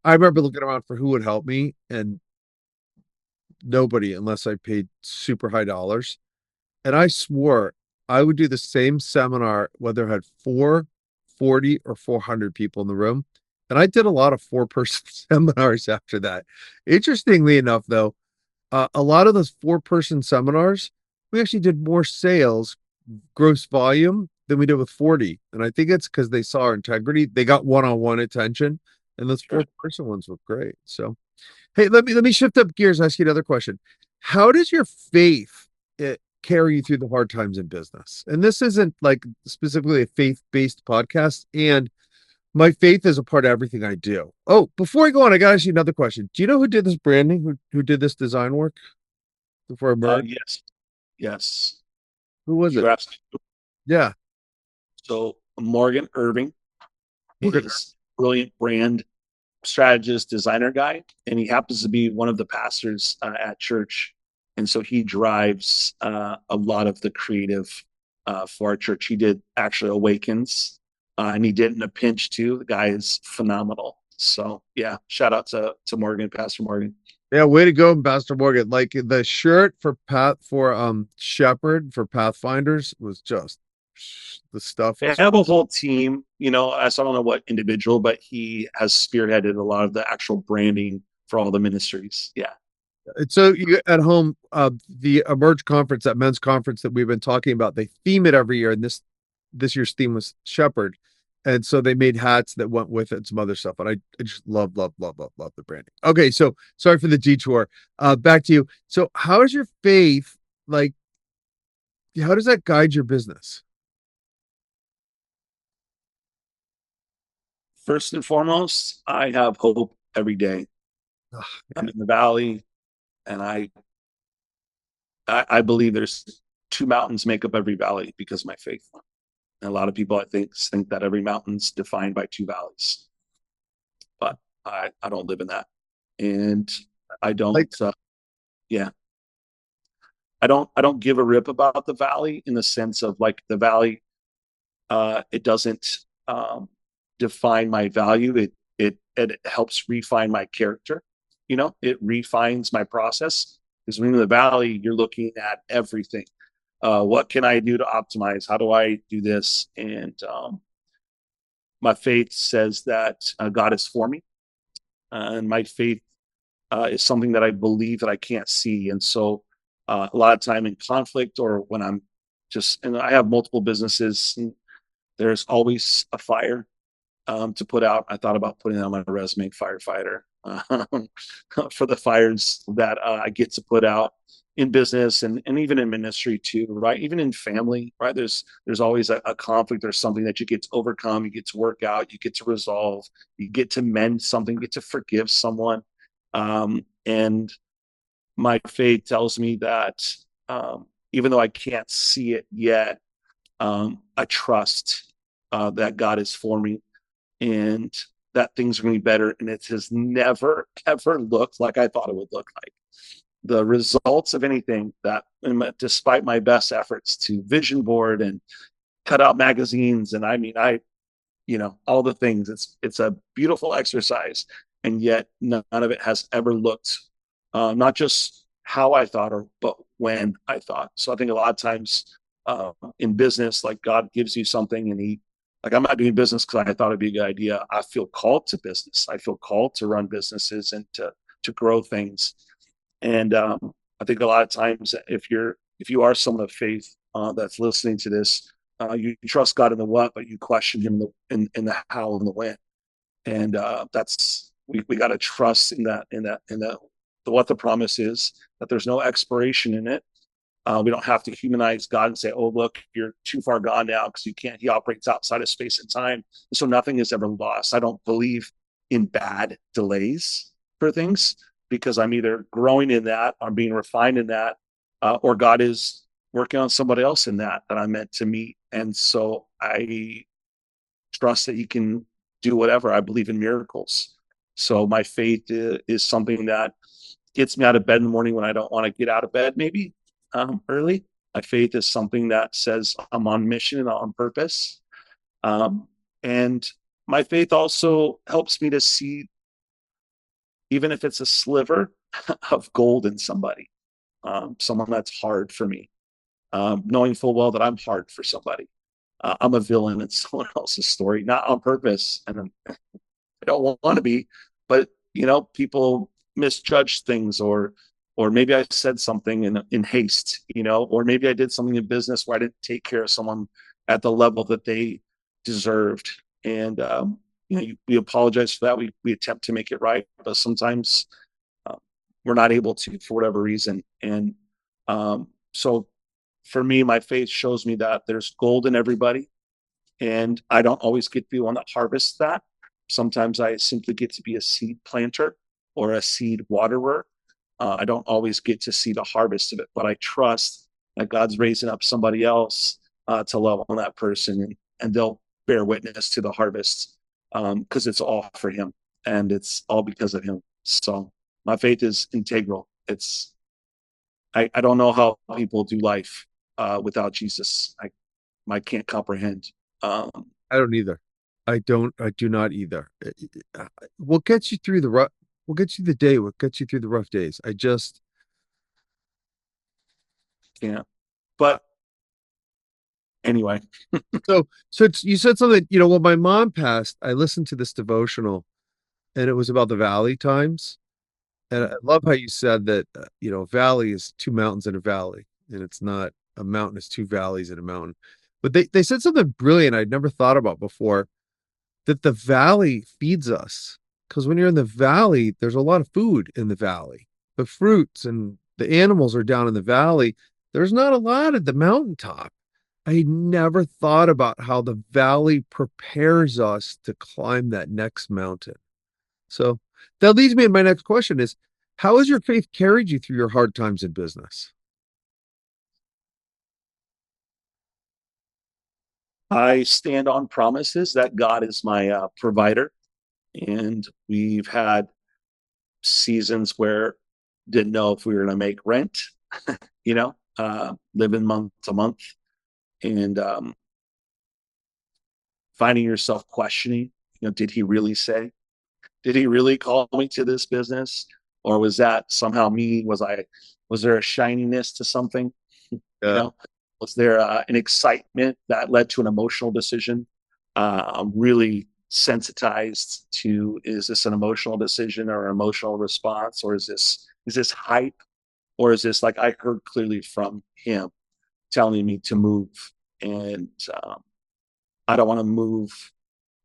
I remember looking around for who would help me, and nobody unless I paid super high dollars. And I swore I would do the same seminar, whether it had 440 or 400 people in the room. And I did a lot of 4-person seminars after that. Interestingly enough, though, a lot of those 4-person seminars, we actually did more sales, gross volume, than we did with 40. And I think it's because they saw our integrity. They got one-on-one attention, and those 4-person ones were great. So, hey, let me shift up gears and ask you another question. How does your faith carry you through the hard times in business? And this isn't like specifically a faith-based podcast, and my faith is a part of everything I do. Oh, before I go on, I got to ask you another question. Do you know who did this branding? Who did this design work before I merged? Yes. Yes. Who was it? You're absolutely. Yeah. So Morgan Irving Morgan. is a brilliant brand strategist, designer guy, and he happens to be one of the pastors at church. And so he drives a lot of the creative for our church. He did actually Awakens, and he did In a Pinch too. The guy is phenomenal. So yeah, shout out to Morgan, Pastor Morgan. Yeah, way to go, Pastor Morgan. Like the shirt for Shepherd for Pathfinders was just the stuff They was. have a whole team, I don't know what individual, but he has spearheaded a lot of the actual branding for all the ministries. Yeah. So you at home, the Emerge conference, that men's conference that we've been talking about, they theme it every year, and this year's theme was Shepherd, and so they made hats that went with it and some other stuff. And I just love, love, love, love, love the branding. Okay, so sorry for the detour. Back to you. So how is your faith like? How does that guide your business? First and foremost, I have hope every day. Oh, I'm in the valley, and I believe there's two mountains make up every valley because of my faith. And a lot of people, I think that every mountain's defined by two valleys, but I don't live in that, and I don't. like Yeah, I don't give a rip about the valley in the sense of like the valley. It doesn't define my value. It helps refine my character. It refines my process. Because when you're in the valley, you're looking at everything. What can I do to optimize? How do I do this? And my faith says that God is for me, and my faith is something that I believe that I can't see. And so a lot of time in conflict or when I'm just, and I have multiple businesses, and there's always a fire to put out. I thought about putting that on my resume, firefighter, for the fires that I get to put out in business and even in ministry too, right? Even in family, right? There's always a conflict or something that you get to overcome, you get to work out, you get to resolve, you get to mend something, you get to forgive someone. And my faith tells me that even though I can't see it yet, I trust that God is for me and that things are going to be better. And it has never, ever looked like I thought it would look like. The results of anything that, despite my best efforts to vision board and cut out magazines, and I mean, all the things, it's a beautiful exercise. And yet none of it has ever looked not just how I thought, but when I thought. So I think a lot of times in business, like God gives you something and like I'm not doing business because I thought it'd be a good idea. I feel called to business. I feel called to run businesses and to grow things. And I think a lot of times if you are someone of faith that's listening to this, you trust God in the what, but you question Him in the how and the when. And that's we got to trust in that the what the promise is, that there's no expiration in it. We don't have to humanize God and say, "Oh, look, you're too far gone now because you can't." He operates outside of space and time, so nothing is ever lost. I don't believe in bad delays for things because I'm either growing in that, I'm being refined in that, or God is working on somebody else in that I'm meant to meet. And so I trust that He can do whatever. I believe in miracles. So my faith is something that gets me out of bed in the morning when I don't want to get out of bed, maybe early. My faith is something that says I'm on mission and on purpose. And my faith also helps me to see, even if it's a sliver of gold in somebody, someone that's hard for me, knowing full well that I'm hard for somebody. I'm a villain in someone else's story, not on purpose. And I don't want to be, but people misjudge things, or maybe I said something in haste, or maybe I did something in business where I didn't take care of someone at the level that they deserved. And we apologize for that. We attempt to make it right, but sometimes uh, we're not able to for whatever reason. And so for me, my faith shows me that there's gold in everybody, and I don't always get to be one that harvests that. Sometimes I simply get to be a seed planter or a seed waterer. I don't always get to see the harvest of it, but I trust that God's raising up somebody else to love on that person, and they'll bear witness to the harvest because it's all for Him and it's all because of Him. So my faith is integral. I don't know how people do life without Jesus. I can't comprehend. Um, I don't either. I do not either. What gets you through the rough, what gets you the day, what gets you through the rough days? I just, can't. But anyway, you said something, when my mom passed, I listened to this devotional and it was about the valley times. And I love how you said that, valley is two mountains in a valley, and it's not a mountain is two valleys in a mountain. But they said something brilliant I'd never thought about before, that the valley feeds us. Because when you're in the valley, there's a lot of food in the valley. The fruits and the animals are down in the valley. There's not a lot at the mountaintop. I never thought about how the valley prepares us to climb that next mountain. So that leads me to my next question is, how has your faith carried you through your hard times in business? I stand on promises that God is my provider. And we've had seasons where didn't know if we were going to make rent, living month to month, and finding yourself questioning, did He really say? Did He really call me to this business? Or was that somehow me? Was there a shininess to something? You Yeah. know, was there an excitement that led to an emotional decision? Really sensitized to, is this an emotional decision or an emotional response, or is this hype, or is this like I heard clearly from him telling me to move, and I don't want to move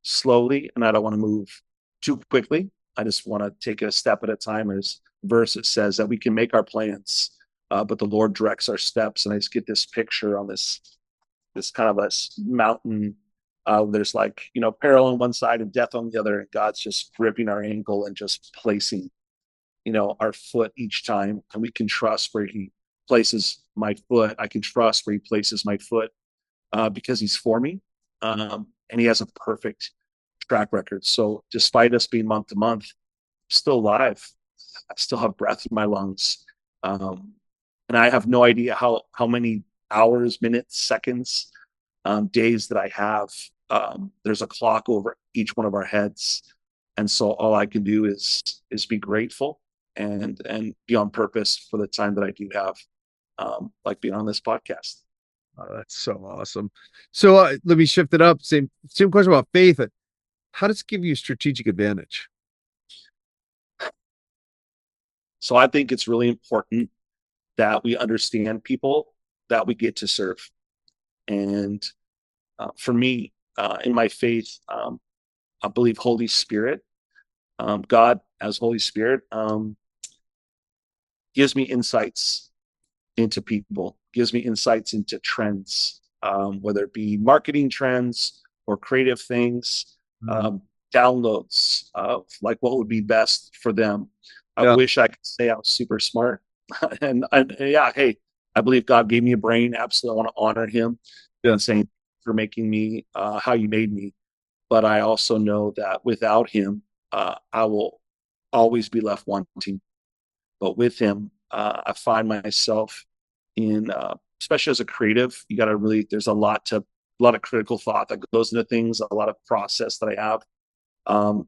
slowly, and I don't want to move too quickly. I just want to take it a step at a time. As verse it says that we can make our plans, but the Lord directs our steps. And I just get this picture on this kind of a mountain. There's like, peril on one side and death on the other, and God's just gripping our ankle and just placing, our foot each time, and we can trust where He places my foot. I can trust where He places my foot, because He's for me, and He has a perfect track record. So despite us being month to month, I'm still alive. I still have breath in my lungs, and I have no idea how many hours, minutes, seconds, days that I have. There's a clock over each one of our heads, and so all I can do is be grateful and be on purpose for the time that I do have, like being on this podcast. Oh, that's so awesome. So let me shift it up. Same question about faith. How does it give you strategic advantage? So I think it's really important that we understand people that we get to serve. And for me, in my faith, I believe Holy Spirit, God as Holy Spirit, gives me insights into people, gives me insights into trends, whether it be marketing trends or creative things, Mm. downloads of like what would be best for them. I Yeah. wish I could say I was super smart. and yeah, hey, I believe God gave me a brain. Absolutely, I want to honor Him Yeah. and saying for making me how you made me. But I also know that without Him, I will always be left wanting. But with Him, I find myself in, especially as a creative, you got to really, there's a lot of critical thought that goes into things, a lot of process that I have, um,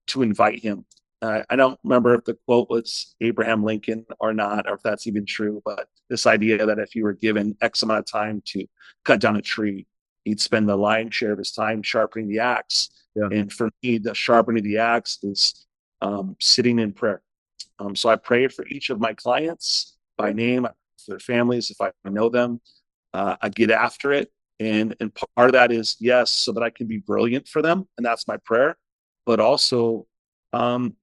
to invite Him. I don't remember if the quote was Abraham Lincoln or not, or if that's even true, but this idea that if you were given X amount of time to cut down a tree, he'd spend the lion's share of his time sharpening the axe. Yeah. And for me, the sharpening the axe is, sitting in prayer. So I pray for each of my clients by name, for their families, if I know them. I get after it. And part of that is, yes, so that I can be brilliant for them. And that's my prayer. But also, um,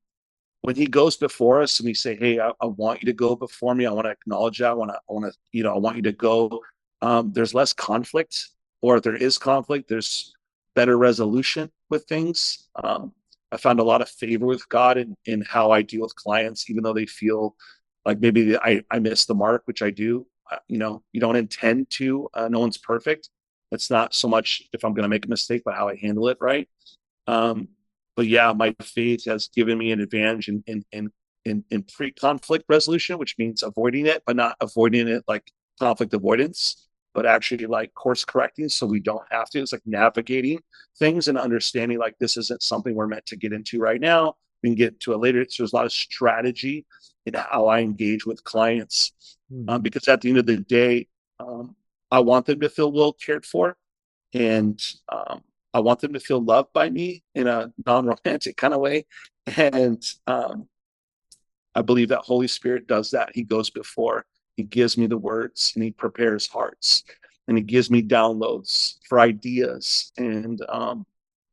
when He goes before us and we say, hey, I want you to go before me. I want to acknowledge that. I want you to go. There's less conflict, or if there is conflict, there's better resolution with things. I found a lot of favor with God in how I deal with clients, even though they feel like maybe I missed the mark, which I do. You don't intend to. No one's perfect. It's not so much if I'm going to make a mistake, but how I handle it, right? Um, but yeah, my faith has given me an advantage in pre-conflict resolution, which means avoiding it, but not avoiding it like conflict avoidance, but actually like course correcting so we don't have to. It's like navigating things and understanding like this isn't something we're meant to get into right now. We can get to it later. So there's a lot of strategy in how I engage with clients, Mm. because at the end of the day, I want them to feel well cared for, and I want them to feel loved by me in a non-romantic kind of way. And I believe that Holy Spirit does that. He goes before, He gives me the words, and He prepares hearts, and He gives me downloads for ideas and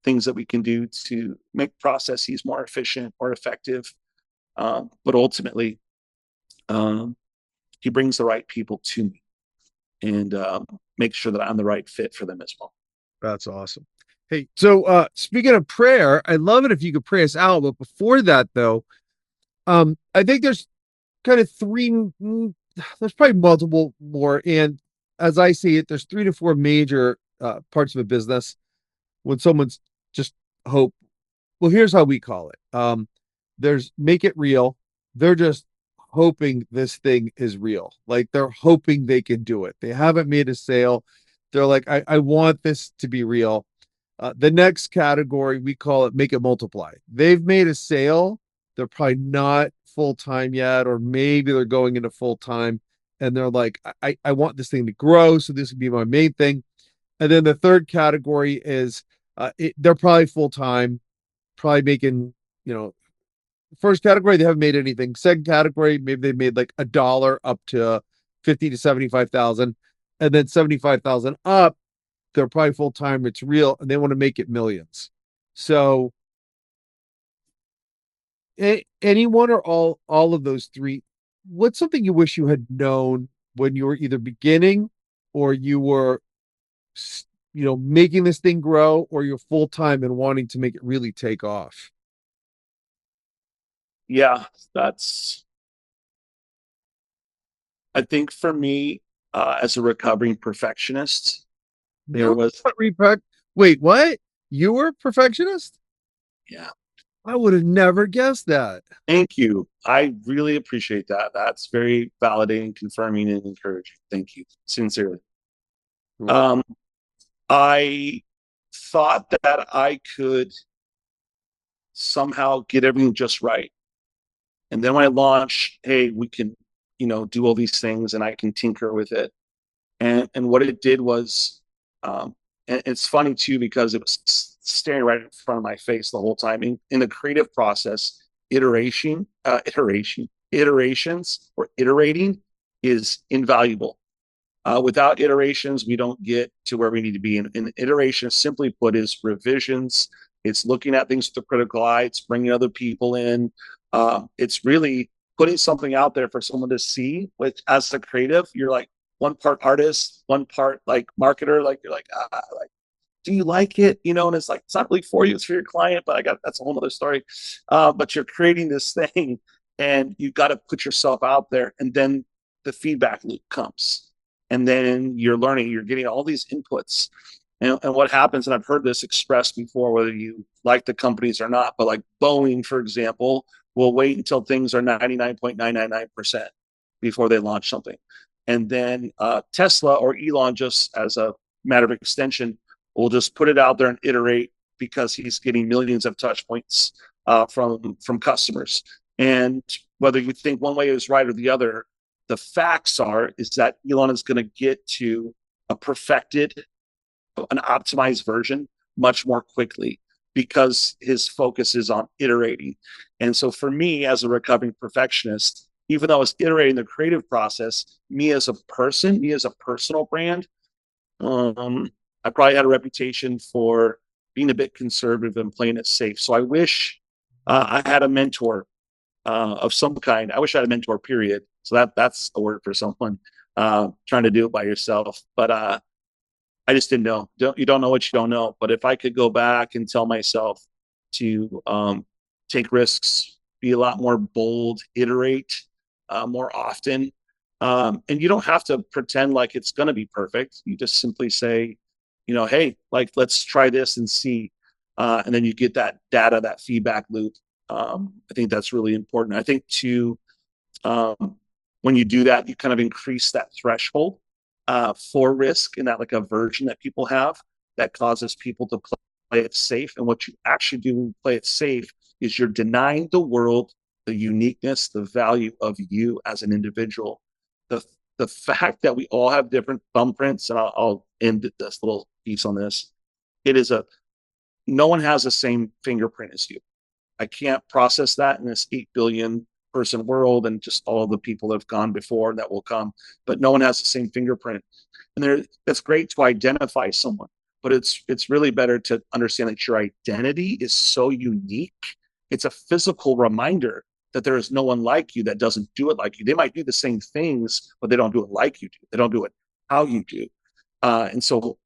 things that we can do to make processes more efficient or effective. But ultimately, um, He brings the right people to me, and make sure that I'm the right fit for them as well. That's awesome. Hey, so speaking of prayer, I'd love it if you could pray us out. But before that, though, I think there's kind of there's probably multiple more. And as I see it, there's 3 to 4 major parts of a business when someone's just hope. Well, here's how we call it. There's make it real. They're just hoping this thing is real. Like they're hoping they can do it. They haven't made a sale. They're like, I want this to be real. The next category, we call it make it multiply. They've made a sale. They're probably not full time yet, or maybe they're going into full time. And they're like, I want this thing to grow. So this would be my main thing. And then the third category is They're probably full time, probably making, you know, first category, they haven't made anything. Second category, maybe they made like $1 up to 50 to 75,000. And then 75,000 up, they're probably full time, it's real, and they want to make it millions. So anyone or all of those three, what's something you wish you had known when you were either beginning or you were making this thing grow, or you're full time and wanting to make it really take off? Yeah, that's, I think for me, as a recovering perfectionist, there No, was, wait, what? You were a perfectionist? yeah, I would have never guessed that. thank you. I really appreciate that. That's very validating, confirming, and encouraging. Thank you, sincerely. Um, I thought that I could somehow get everything just right. And then when I launched, hey, we can, do all these things and I can tinker with it. And what it did was, and it's funny too, because it was staring right in front of my face the whole time. In the creative process, iterations or iterating is invaluable. Without iterations, we don't get to where we need to be. And iteration, simply put, is revisions. It's looking at things with a critical eye. It's bringing other people in. It's really putting something out there for someone to see. Which, as a creative, you're like one part artist, one part like marketer. Like you're like, do you like it? And it's like it's not really for you; it's for your client. But that's a whole other story. But you're creating this thing, and you got to put yourself out there, and then the feedback loop comes, and then you're learning, you're getting all these inputs. And what happens, and I've heard this expressed before, whether you like the companies or not, but like Boeing, for example, will wait until things are 99.999% before they launch something. And then Tesla or Elon, just as a matter of extension, will just put it out there and iterate because he's getting millions of touch points from customers. And whether you think one way is right or the other, the facts are is that Elon is going to get to a perfected, an optimized version much more quickly because his focus is on iterating. And so for me, as a recovering perfectionist, even though I was iterating the creative process, me as a person, me as a personal brand, I probably had a reputation for being a bit conservative and playing it safe. So I wish I had a mentor of some kind. I wish I had a mentor, period. So that's a word for someone trying to do it by yourself. But I just didn't know. You don't know what you don't know. But if I could go back and tell myself to take risks, be a lot more bold, iterate more often. And you don't have to pretend like it's going to be perfect. You just simply say, hey, like, let's try this and see. And then you get that data, that feedback loop. I think that's really important. I think too, when you do that, you kind of increase that threshold for risk and that like aversion that people have that causes people to play it safe. And what you actually do when you play it safe is you're denying the world the uniqueness, the value of you as an individual. The the fact that we all have different thumbprints, and I'll end this little piece on this. It is no one has the same fingerprint as you. I can't process that in this 8 billion person world and just all the people that have gone before and that will come, but no one has the same fingerprint. And that's great to identify someone, but it's really better to understand that your identity is so unique. It's a physical reminder that there is no one like you that doesn't do it like you. They might do the same things, but they don't do it like you do. They don't do it how you do. And so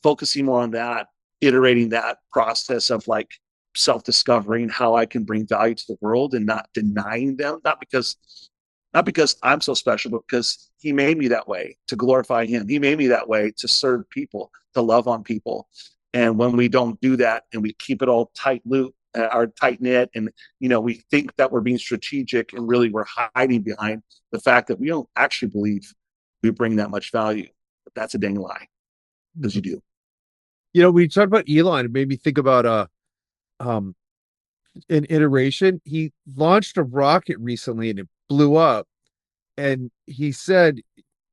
focusing more on that, iterating that process of like self-discovering how I can bring value to the world and not denying them, not because I'm so special, but because he made me that way to glorify him. He made me that way to serve people, to love on people. And when we don't do that and we keep it all tight loop, or tight knit, and we think that we're being strategic, and really we're hiding behind the fact that we don't actually believe we bring that much value. But that's a dang lie, because you do. When you talk about Elon, it made me think about um an iteration. He launched a rocket recently and it blew up. And he said,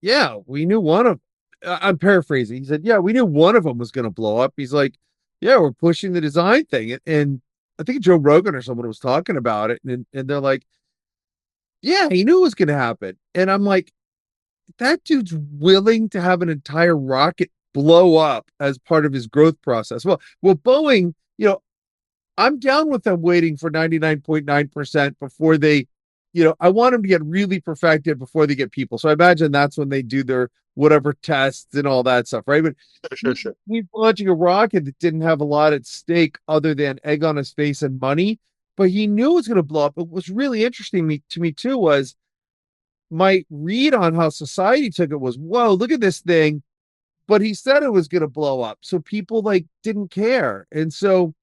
yeah, we knew one of I'm paraphrasing. He said, yeah, we knew one of them was going to blow up. He's like, Yeah, we're pushing the design thing. And I think Joe Rogan or someone was talking about it, and they're like, yeah, he knew it was going to happen. And I'm like, that dude's willing to have an entire rocket blow up as part of his growth process. Well, Boeing, I'm down with them waiting for 99.9% before they, I want them to get really perfected before they get people. So I imagine that's when they do their whatever tests and all that stuff, right? But Sure, sure. he's launching a rocket that didn't have a lot at stake other than egg on his face and money, but he knew it was going to blow up. What was really interesting to me too was my read on how society took it was, whoa, look at this thing. But he said it was going to blow up. So people like didn't care. And so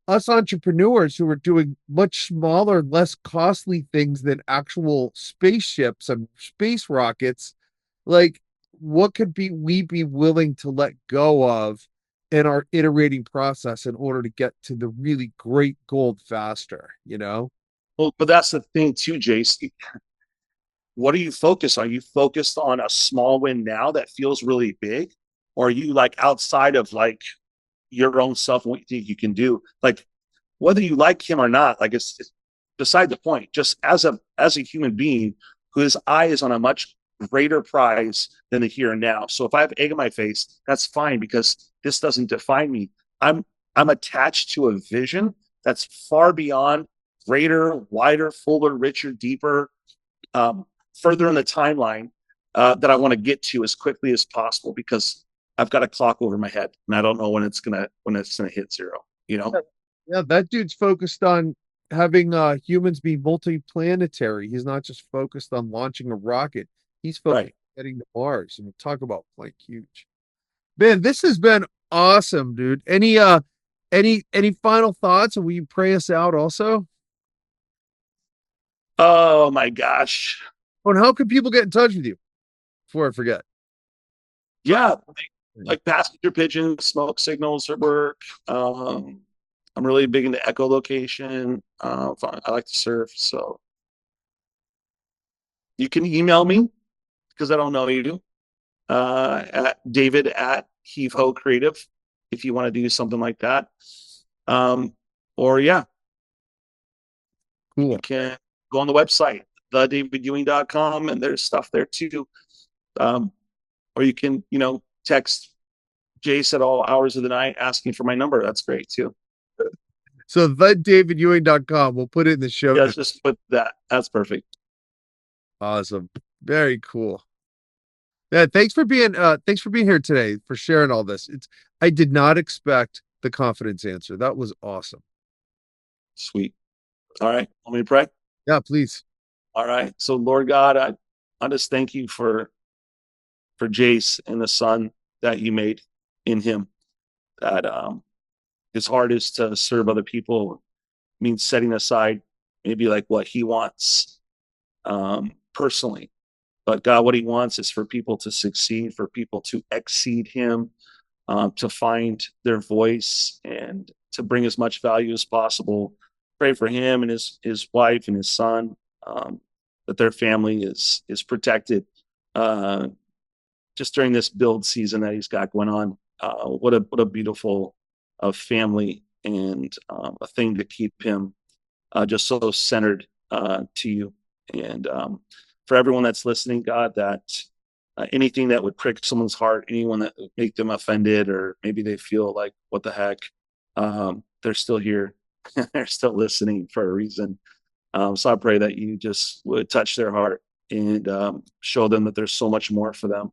us entrepreneurs who are doing much smaller, less costly things than actual spaceships and space rockets, like what could be we be willing to let go of in our iterating process in order to get to the really great gold faster, you know? Well, but that's the thing too, Jace. What are you focused on? Are you focused on a small win now that feels really big? Or are you like outside of like your own self and what you think you can do? Like whether you like him or not, like it's beside the point. Just as a human being whose eye is on a much greater prize than the here and now. So if I have egg in my face, that's fine because this doesn't define me. I'm I'm attached to a vision that's far beyond greater, wider, fuller, richer, deeper, um, further in the timeline that I want to get to as quickly as possible because I've got a clock over my head and I don't know when it's gonna hit zero. You know, Yeah, that dude's focused on having humans be multi-planetary. He's not just focused on launching a rocket. He's focused right? on getting to Mars. And talk about like huge. Man, this has been awesome, dude. Any final thoughts? And will you pray us out also? Oh my gosh, Oh, and how can people get in touch with you before I forget? yeah, like passenger pigeons, smoke signals at work. I'm really big into echolocation. I like to surf, so you can email me because I don't know you. At David at Heave Ho Creative if you want to do something like that. Um, or yeah, you Cool. can go on the website, thedavidewing.com, and there's stuff there too. Um, or you can, text Jase at all hours of the night asking for my number. That's great too. So thedavidewing.com. We'll put it in the show Yes, notes. just put that. That's perfect. Awesome. Very cool. Yeah, thanks for being here today, for sharing all this. I did not expect the confidence answer. That was awesome. Sweet. All right. Let me pray. Yeah, please. All right. So Lord God, I just thank you for Jase and the son that you made in him. That his heart is to serve other people, means setting aside maybe like what he wants personally. But God, what he wants is for people to succeed, for people to exceed him, to find their voice and to bring as much value as possible. Pray for him and his wife and his son, that their family is protected uh, just during this build season that he's got going on. What a beautiful family and a thing to keep him just so centered to you. And for everyone that's listening, God, that anything that would prick someone's heart, anyone that would make them offended, or maybe they feel like, what the heck, they're still here. They're still listening for a reason. So I pray that you just would touch their heart and show them that there's so much more for them,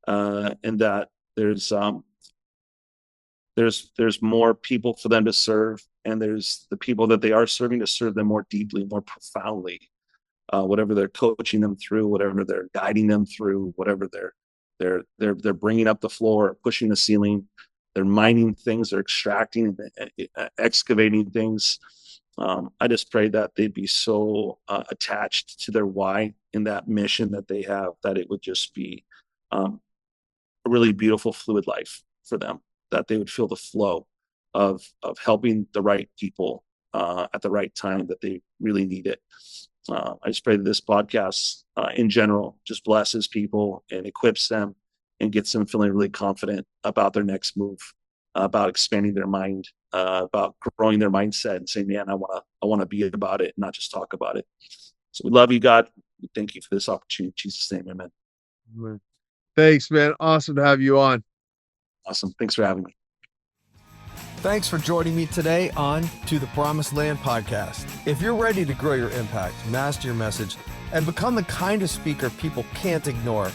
and that there's more people for them to serve, and there's the people that they are serving to serve them more deeply, more profoundly. Whatever they're coaching them through, whatever they're guiding them through, whatever they're bringing up the floor, pushing the ceiling, they're mining things, they're extracting, excavating things. I just pray that they'd be so attached to their why in that mission that they have, that it would just be um, a really beautiful, fluid life for them. That they would feel the flow of helping the right people at the right time that they really need it. I just pray that this podcast, in general, just blesses people and equips them and gets them feeling really confident about their next move. about expanding their mind, about growing their mindset, and saying, "Man, I want to be about it, not just talk about it." So we love you, God. We thank you for this opportunity. In Jesus' name, amen. Thanks, man. Awesome to have you on. Awesome. Thanks for having me. Thanks for joining me today on To the Promised Land podcast. If you're ready to grow your impact, master your message, and become the kind of speaker people can't ignore,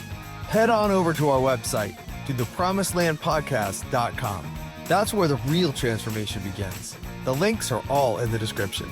head on over to our website, to thepromisedlandpodcast.com. That's where the real transformation begins. The links are all in the description.